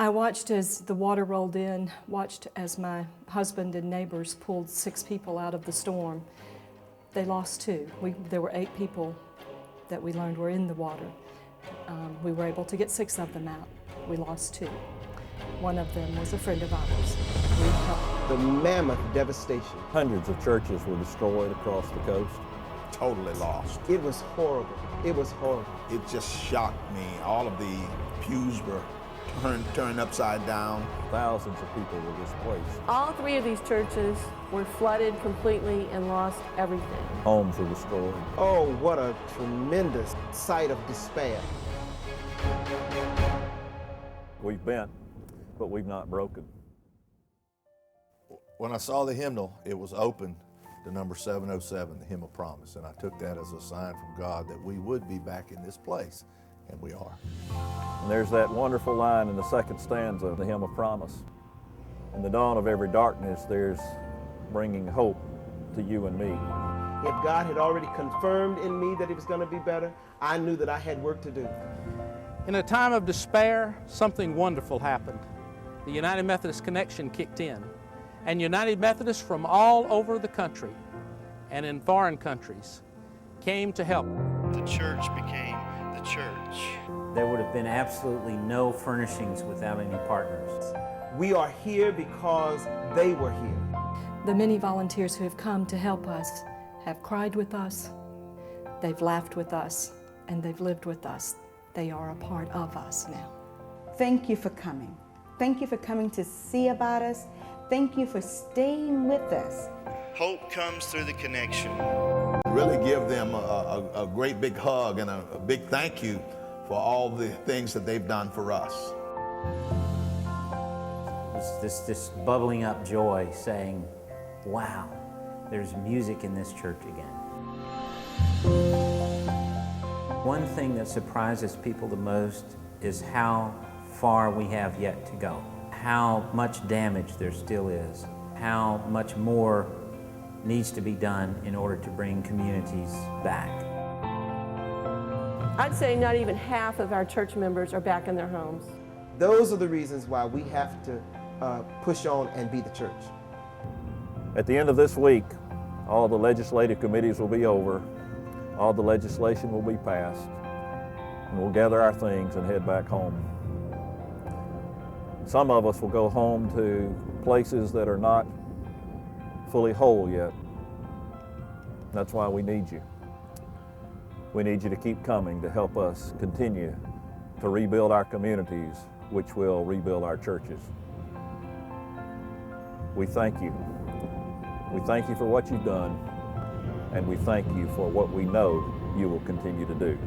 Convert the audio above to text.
I watched as the water rolled in, watched as my husband and neighbors pulled 6 people out of the storm. They lost 2. There were 8 people that we learned were in the water. We were able to get 6 of them out. We lost 2. One of them was a friend of ours. We helped. The mammoth devastation. Hundreds of churches were destroyed across the coast. Totally lost. It was horrible. It was horrible. It just shocked me. All of the pews were turned upside down. Thousands of people were displaced. All 3 of these churches were flooded completely and lost everything. Homes were destroyed. Oh, what a tremendous sight of despair. We've bent, but we've not broken. When I saw the hymnal, it was open to number 707, the Hymn of Promise, and I took that as a sign from God that we would be back in this place, and we are. And there's that wonderful line in the 2nd stanza of the Hymn of Promise. In the dawn of every darkness, there's bringing hope to you and me. If God had already confirmed in me that it was going to be better, I knew that I had work to do. In a time of despair, something wonderful happened. The United Methodist connection kicked in, and United Methodists from all over the country and in foreign countries came to help. The church became the church. There would have been absolutely no furnishings without any partners. We are here because they were here. The many volunteers who have come to help us have cried with us, they've laughed with us, and they've lived with us. They are a part of us now. Thank you for coming. Thank you for coming to see about us. Thank you for staying with us. Hope comes through the connection. Really give them a great big hug and a big thank you for all the things that they've done for us. It's this bubbling up joy saying, wow, there's music in this church again. One thing that surprises people the most is how far we have yet to go, how much damage there still is, how much more needs to be done in order to bring communities back. I'd say not even half of our church members are back in their homes. Those are the reasons why we have to push on and be the church. At the end of this week, all the legislative committees will be over, all the legislation will be passed, and we'll gather our things and head back home. Some of us will go home to places that are not fully whole yet. That's why we need you. We need you to keep coming to help us continue to rebuild our communities, which will rebuild our churches. We thank you. We thank you for what you've done, and we thank you for what we know you will continue to do.